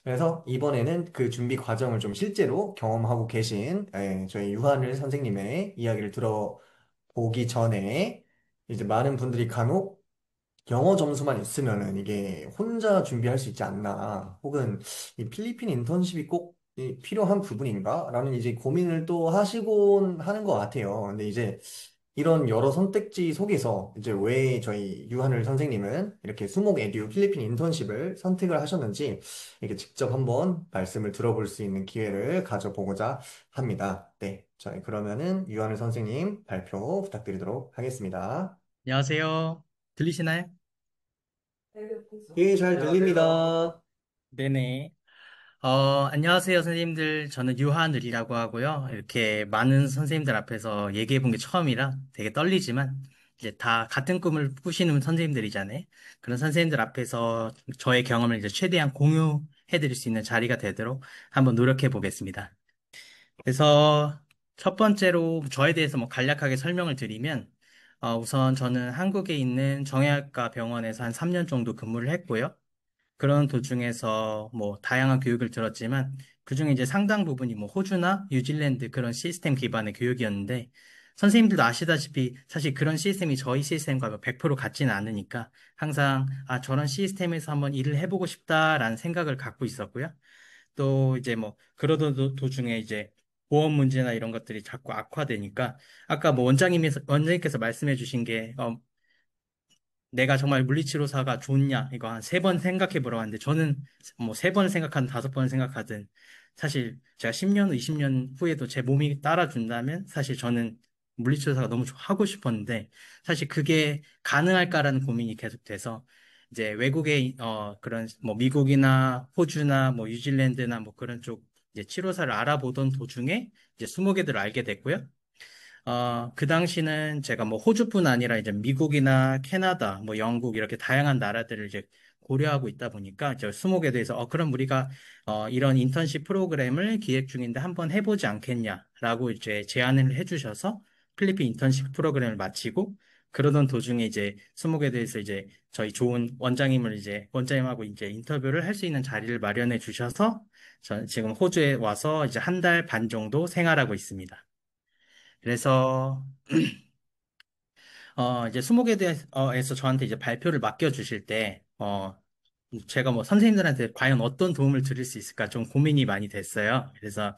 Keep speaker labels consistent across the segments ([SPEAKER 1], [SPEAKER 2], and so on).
[SPEAKER 1] 그래서 이번에는 그 준비 과정을 좀 실제로 경험하고 계신 저희 유한을 선생님의 이야기를 들어보기 전에 이제 많은 분들이 간혹 영어 점수만 있으면은 이게 혼자 준비할 수 있지 않나, 혹은 이 필리핀 인턴십이 꼭 필요한 부분인가? 라는 이제 고민을 또 하시곤 하는 것 같아요. 근데 이제 이런 여러 선택지 속에서 이제 왜 저희 유한을 선생님은 이렇게 수목 에듀 필리핀 인턴십을 선택을 하셨는지 이렇게 직접 한번 말씀을 들어볼 수 있는 기회를 가져보고자 합니다. 네, 저희 그러면은 유한을 선생님 발표 부탁드리도록 하겠습니다.
[SPEAKER 2] 안녕하세요. 들리시나요?
[SPEAKER 1] 예, 잘 들립니다.
[SPEAKER 2] 네네. 안녕하세요, 선생님들. 저는 유한을이라고 하고요. 이렇게 많은 선생님들 앞에서 얘기해 본 게 처음이라 되게 떨리지만, 이제 다 같은 꿈을 꾸시는 선생님들이잖아요. 그런 선생님들 앞에서 저의 경험을 이제 최대한 공유해 드릴 수 있는 자리가 되도록 한번 노력해 보겠습니다. 그래서 첫 번째로 저에 대해서 뭐 간략하게 설명을 드리면, 우선 저는 한국에 있는 정형외과 병원에서 한 3년 정도 근무를 했고요. 그런 도중에서 뭐 다양한 교육을 들었지만 그중에 이제 상당 부분이 뭐 호주나 뉴질랜드 그런 시스템 기반의 교육이었는데 선생님들도 아시다시피 사실 그런 시스템이 저희 시스템과 100% 같지는 않으니까 항상 저런 시스템에서 한번 일을 해보고 싶다라는 생각을 갖고 있었고요. 또 이제 뭐 그러던 도중에 이제 보험 문제나 이런 것들이 자꾸 악화되니까 아까 뭐 원장님께서 말씀해 주신 게 내가 정말 물리치료사가 좋냐, 이거 한 세 번 생각해 보라고 하는데, 저는 뭐 세 번 생각하든 다섯 번 생각하든, 사실 제가 10년, 20년 후에도 제 몸이 따라준다면, 사실 저는 물리치료사가 너무 하고 싶었는데, 사실 그게 가능할까라는 고민이 계속돼서, 이제 외국의, 그런, 뭐 미국이나 호주나 뭐 뉴질랜드나 뭐 그런 쪽, 이제 치료사를 알아보던 도중에, 이제 20개들을 알게 됐고요. 그 당시는 제가 뭐 호주뿐 아니라 이제 미국이나 캐나다, 뭐 영국 이렇게 다양한 나라들을 이제 고려하고 있다 보니까 저 스모에 대해서 그럼 우리가 이런 인턴십 프로그램을 기획 중인데 한번 해보지 않겠냐라고 이제 제안을 해주셔서 필리핀 인턴십 프로그램을 마치고 그러던 도중에 이제 스모에 대해서 이제 저희 좋은 원장님하고 이제 인터뷰를 할 수 있는 자리를 마련해 주셔서 저는 지금 호주에 와서 이제 한 달 반 정도 생활하고 있습니다. 그래서 이제 수목에 대해서 저한테 이제 발표를 맡겨주실 때, 제가 뭐 선생님들한테 과연 어떤 도움을 드릴 수 있을까 좀 고민이 많이 됐어요. 그래서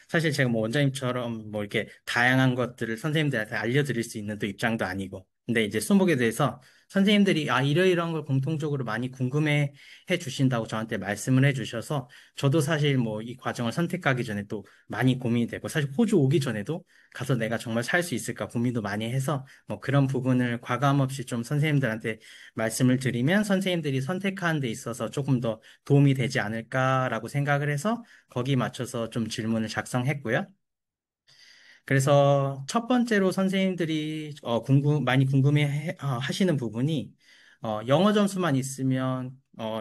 [SPEAKER 2] 사실 제가 뭐 원장님처럼 뭐 이렇게 다양한 것들을 선생님들한테 알려드릴 수 있는 또 입장도 아니고. 근데 이제 수목에 대해서 선생님들이 이러이러한 걸 공통적으로 많이 궁금해 해 주신다고 저한테 말씀을 해 주셔서 저도 사실 뭐 이 과정을 선택하기 전에 또 많이 고민이 되고 사실 호주 오기 전에도 가서 내가 정말 살 수 있을까 고민도 많이 해서 뭐 그런 부분을 과감 없이 좀 선생님들한테 말씀을 드리면 선생님들이 선택하는 데 있어서 조금 더 도움이 되지 않을까라고 생각을 해서 거기 맞춰서 좀 질문을 작성했고요. 그래서 첫 번째로 선생님들이 많이 궁금해 하시는 부분이 영어 점수만 있으면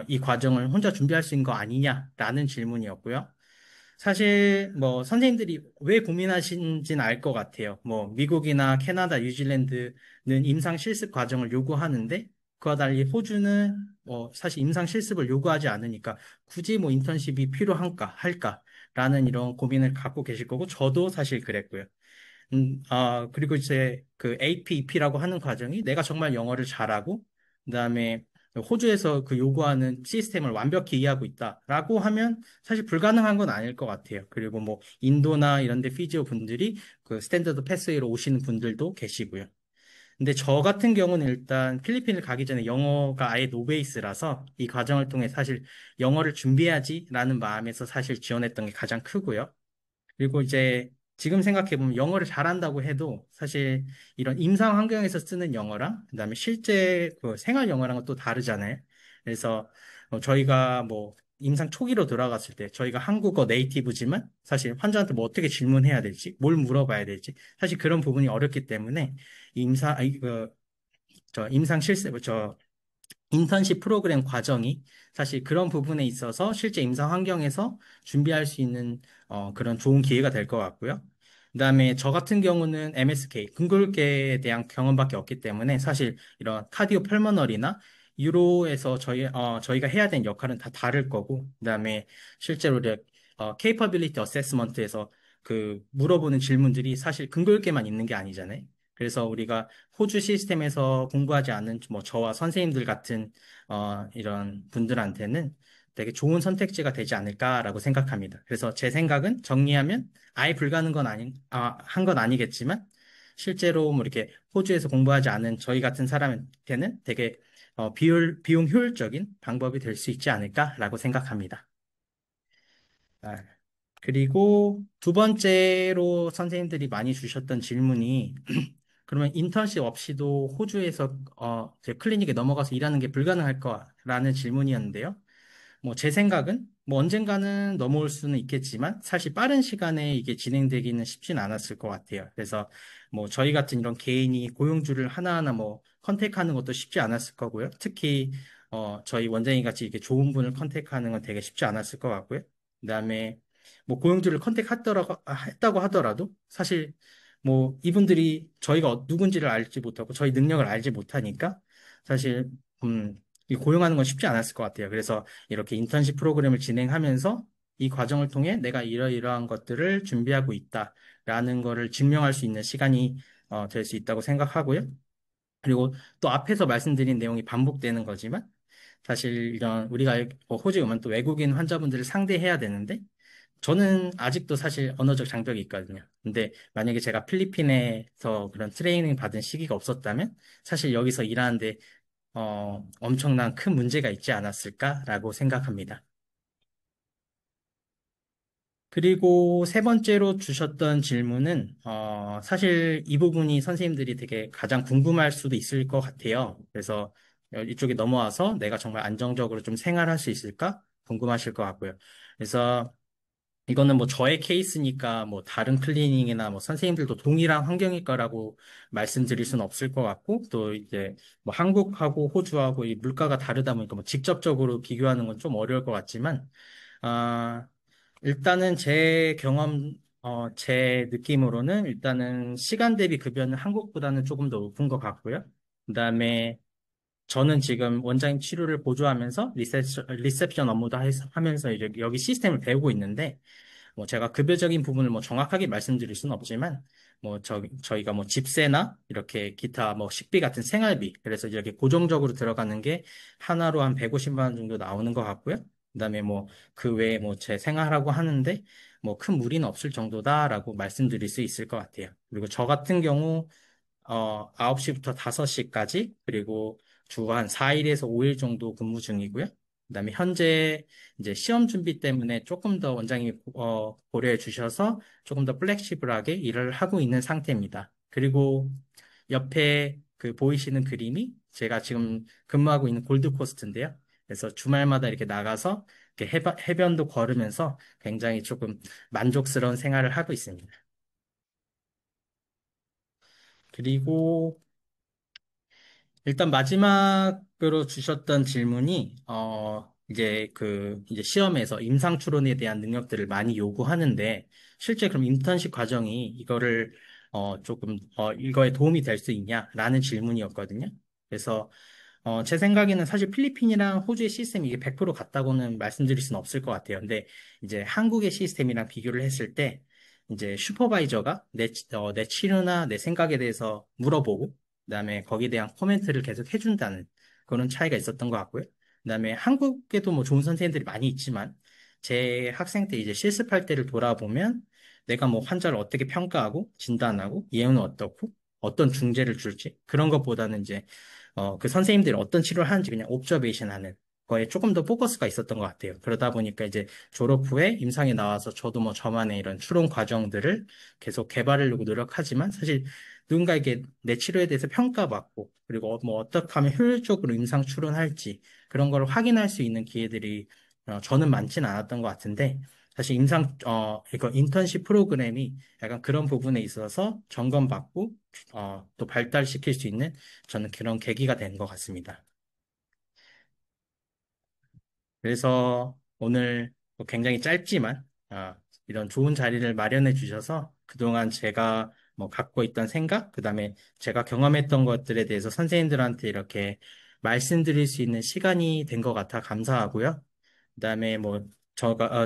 [SPEAKER 2] 이 과정을 혼자 준비할 수 있는 거 아니냐라는 질문이었고요. 사실 뭐 선생님들이 왜 고민하시는지는 알 것 같아요. 뭐 미국이나 캐나다, 뉴질랜드는 임상 실습 과정을 요구하는데 그와 달리 호주는 사실 임상 실습을 요구하지 않으니까 굳이 뭐 인턴십이 할까라는 이런 고민을 갖고 계실 거고 저도 사실 그랬고요. 그리고 이제 그 APEP라고 하는 과정이 내가 정말 영어를 잘하고, 그다음에 호주에서 그 요구하는 시스템을 완벽히 이해하고 있다라고 하면 사실 불가능한 건 아닐 것 같아요. 그리고 뭐 인도나 이런 데 피지오 분들이 그 스탠더드 패스웨이로 오시는 분들도 계시고요. 근데 저 같은 경우는 일단 필리핀을 가기 전에 영어가 아예 노베이스라서 이 과정을 통해 사실 영어를 준비해야지라는 마음에서 사실 지원했던 게 가장 크고요. 그리고 이제 지금 생각해보면 영어를 잘한다고 해도 사실 이런 임상 환경에서 쓰는 영어랑 그다음에 실제 그 생활 영어랑은 또 다르잖아요. 그래서 저희가 뭐 임상 초기로 돌아갔을 때 저희가 한국어 네이티브지만 사실 환자한테 뭐 어떻게 질문해야 될지 뭘 물어봐야 될지 사실 그런 부분이 어렵기 때문에 저 임상 실습 저 인턴십 프로그램 과정이 사실 그런 부분에 있어서 실제 임상 환경에서 준비할 수 있는 그런 좋은 기회가 될 것 같고요. 그다음에 저 같은 경우는 MSK, 근골격계에 대한 경험밖에 없기 때문에 사실 이런 카디오 펄머너리나 유로에서 저희가 해야 되는 역할은 다 다를 거고, 그다음에 실제로 capability assessment에서 그 물어보는 질문들이 사실 근거있게만 있는 게 아니잖아요. 그래서 우리가 호주 시스템에서 공부하지 않은 뭐 저와 선생님들 같은 이런 분들한테는 되게 좋은 선택지가 되지 않을까라고 생각합니다. 그래서 제 생각은 정리하면 아예 불가능 한 건 아니겠지만 실제로 뭐 이렇게 호주에서 공부하지 않은 저희 같은 사람한테는 되게 비용 효율적인 방법이 될 수 있지 않을까라고 생각합니다. 아, 그리고 두 번째로 선생님들이 많이 주셨던 질문이 그러면 인턴십 없이도 호주에서 이제 클리닉에 넘어가서 일하는 게 불가능할 거라는 질문이었는데요. 뭐 제 생각은 뭐 언젠가는 넘어올 수는 있겠지만 사실 빠른 시간에 이게 진행되기는 쉽지는 않았을 것 같아요. 그래서 뭐 저희 같은 이런 개인이 고용주를 하나하나 뭐 컨택하는 것도 쉽지 않았을 거고요. 특히 저희 원장님 같이 이렇게 좋은 분을 컨택하는 건 되게 쉽지 않았을 것 같고요. 그다음에 뭐 고용주를 했다고 하더라도 사실 뭐 이분들이 저희가 누군지를 알지 못하고 저희 능력을 알지 못하니까 사실 이 고용하는 건 쉽지 않았을 것 같아요. 그래서 이렇게 인턴십 프로그램을 진행하면서 이 과정을 통해 내가 이러이러한 것들을 준비하고 있다라는 거를 증명할 수 있는 시간이 될 수 있다고 생각하고요. 그리고 또 앞에서 말씀드린 내용이 반복되는 거지만 사실 이런 호주에 오면 또 외국인 환자분들을 상대해야 되는데 저는 아직도 사실 언어적 장벽이 있거든요. 근데 만약에 제가 필리핀에서 그런 트레이닝 받은 시기가 없었다면 사실 여기서 일하는데 엄청난 큰 문제가 있지 않았을까라고 생각합니다. 그리고 세 번째로 주셨던 질문은, 사실 이 부분이 선생님들이 되게 가장 궁금할 수도 있을 것 같아요. 그래서 이쪽에 넘어와서 내가 정말 안정적으로 좀 생활할 수 있을까? 궁금하실 것 같고요. 그래서 이거는 뭐 저의 케이스니까 뭐 다른 클리닉이나 뭐 선생님들도 동일한 환경일 거라고 말씀드릴 수는 없을 것 같고 또 이제 뭐 한국하고 호주하고 이 물가가 다르다 보니까 뭐 직접적으로 비교하는 건 좀 어려울 것 같지만 아 일단은 제 느낌으로는 일단은 시간 대비 급여는 한국보다는 조금 더 높은 것 같고요. 그다음에 저는 지금 원장님 치료를 보조하면서 리셉션 업무도 하면서 이제 여기 시스템을 배우고 있는데 뭐 제가 급여적인 부분을 뭐 정확하게 말씀드릴 수는 없지만 뭐 저희가 뭐 집세나 이렇게 기타 뭐 식비 같은 생활비 그래서 이렇게 고정적으로 들어가는 게 하나로 한 150만 원 정도 나오는 것 같고요. 그다음에 뭐 그 외에 뭐 제 생활하고 하는데 뭐 큰 무리는 없을 정도다라고 말씀드릴 수 있을 것 같아요. 그리고 저 같은 경우 9시부터 5시까지, 그리고 주 한 4일에서 5일 정도 근무 중이고요. 그다음에 현재 이제 시험 준비 때문에 조금 더 원장님이 고려해 주셔서 조금 더 플렉시블하게 일을 하고 있는 상태입니다. 그리고 옆에 그 보이시는 그림이 제가 지금 근무하고 있는 골드코스트인데요. 그래서 주말마다 이렇게 나가서 이렇게 해변도 걸으면서 굉장히 조금 만족스러운 생활을 하고 있습니다. 그리고 일단 마지막으로 주셨던 질문이 이제 시험에서 임상 추론에 대한 능력들을 많이 요구하는데 실제 그럼 인턴십 과정이 이거에 도움이 될 수 있냐라는 질문이었거든요. 그래서 제 생각에는 사실 필리핀이랑 호주의 시스템이 이게 100% 같다고는 말씀드릴 수는 없을 것 같아요. 근데 이제 한국의 시스템이랑 비교를 했을 때 이제 슈퍼바이저가 내 치료나 내 생각에 대해서 물어보고 그다음에 거기에 대한 코멘트를 계속 해준다는 그런 차이가 있었던 것 같고요. 그다음에 한국에도 뭐 좋은 선생님들이 많이 있지만 제 학생 때 이제 실습할 때를 돌아보면 내가 뭐 환자를 어떻게 평가하고 진단하고 예후는 어떻고 어떤 중재를 줄지 그런 것보다는 이제 그 선생님들이 어떤 치료를 하는지 그냥 옵저베이션 하는 거에 조금 더 포커스가 있었던 것 같아요. 그러다 보니까 이제 졸업 후에 임상에 나와서 저도 뭐 저만의 이런 추론 과정들을 계속 개발하려고 노력하지만 사실 누군가에게 내 치료에 대해서 평가받고 그리고 뭐 어떻게 하면 효율적으로 임상 추론할지 그런 걸 확인할 수 있는 기회들이 저는 많지는 않았던 것 같은데 사실 이거 인턴십 프로그램이 약간 그런 부분에 있어서 점검받고 또 발달시킬 수 있는 저는 그런 계기가 된 것 같습니다. 그래서 오늘 뭐 굉장히 짧지만 이런 좋은 자리를 마련해 주셔서 그동안 제가 뭐 갖고 있던 생각, 그다음에 제가 경험했던 것들에 대해서 선생님들한테 이렇게 말씀드릴 수 있는 시간이 된 것 같아 감사하고요. 그다음에 뭐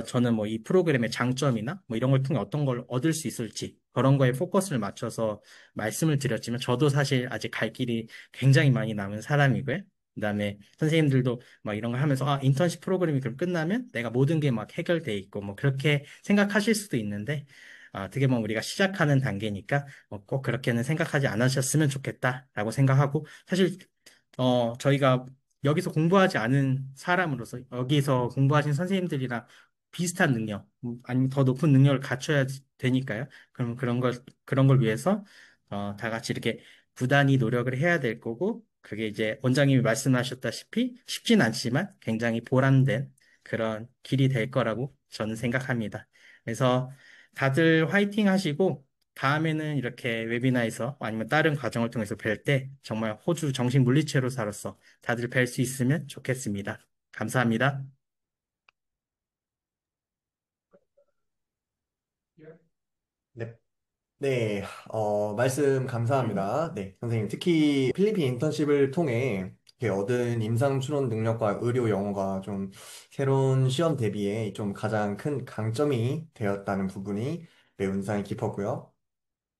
[SPEAKER 2] 저는 뭐 이 프로그램의 장점이나 뭐 이런 걸 통해 어떤 걸 얻을 수 있을지 그런 거에 포커스를 맞춰서 말씀을 드렸지만 저도 사실 아직 갈 길이 굉장히 많이 남은 사람이고요. 그다음에 선생님들도 막 이런 걸 하면서 인턴십 프로그램이 그럼 끝나면 내가 모든 게 막 해결돼 있고 뭐 그렇게 생각하실 수도 있는데 어떻게 보면 우리가 시작하는 단계니까 꼭 그렇게는 생각하지 않으셨으면 좋겠다라고 생각하고 사실 저희가 여기서 공부하지 않은 사람으로서 여기서 공부하신 선생님들이랑 비슷한 능력, 아니면 더 높은 능력을 갖춰야 되니까요. 그럼 그런 걸 위해서, 다 같이 이렇게 부단히 노력을 해야 될 거고, 그게 이제 원장님이 말씀하셨다시피 쉽진 않지만 굉장히 보람된 그런 길이 될 거라고 저는 생각합니다. 그래서 다들 화이팅 하시고, 다음에는 이렇게 웨비나에서 아니면 다른 과정을 통해서 뵐 때 정말 호주 정식 물리치료사로서 다들 뵐 수 있으면 좋겠습니다. 감사합니다.
[SPEAKER 1] 네. 네, 말씀 감사합니다. 네, 선생님. 특히 필리핀 인턴십을 통해 이렇게 얻은 임상 추론 능력과 의료 영어가 좀 새로운 시험 대비에 좀 가장 큰 강점이 되었다는 부분이 매우 인상이 깊었고요.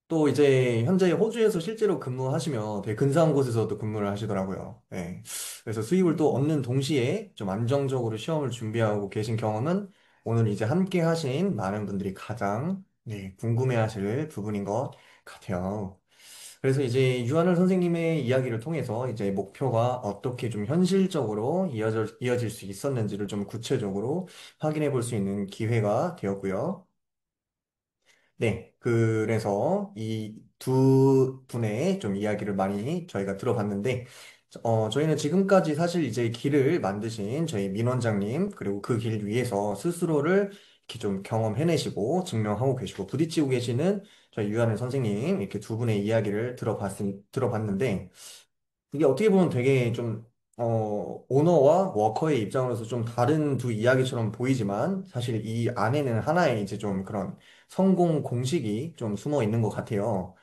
[SPEAKER 1] 또 이제 현재 호주에서 실제로 근무하시며 되게 근사한 곳에서도 근무를 하시더라고요. 네. 그래서 수입을 또 얻는 동시에 좀 안정적으로 시험을 준비하고 계신 경험은 오늘 이제 함께 하신 많은 분들이 가장 네, 궁금해하실 부분인 것 같아요. 그래서 이제 유한을 선생님의 이야기를 통해서 이제 목표가 어떻게 좀 현실적으로 이어질 수 있었는지를 좀 구체적으로 확인해 볼 수 있는 기회가 되었고요. 네, 그래서 이 두 분의 좀 이야기를 많이 저희가 들어봤는데, 저희는 지금까지 사실 이제 길을 만드신 저희 민 원장님, 그리고 그 길 위에서 스스로를 이렇게 좀 경험해내시고 증명하고 계시고 부딪히고 계시는 저희 유한은 선생님, 이렇게 두 분의 이야기를 들어봤는데, 이게 어떻게 보면 되게 좀, 오너와 워커의 입장으로서 좀 다른 두 이야기처럼 보이지만, 사실 이 안에는 하나의 이제 좀 그런 성공 공식이 좀 숨어 있는 것 같아요.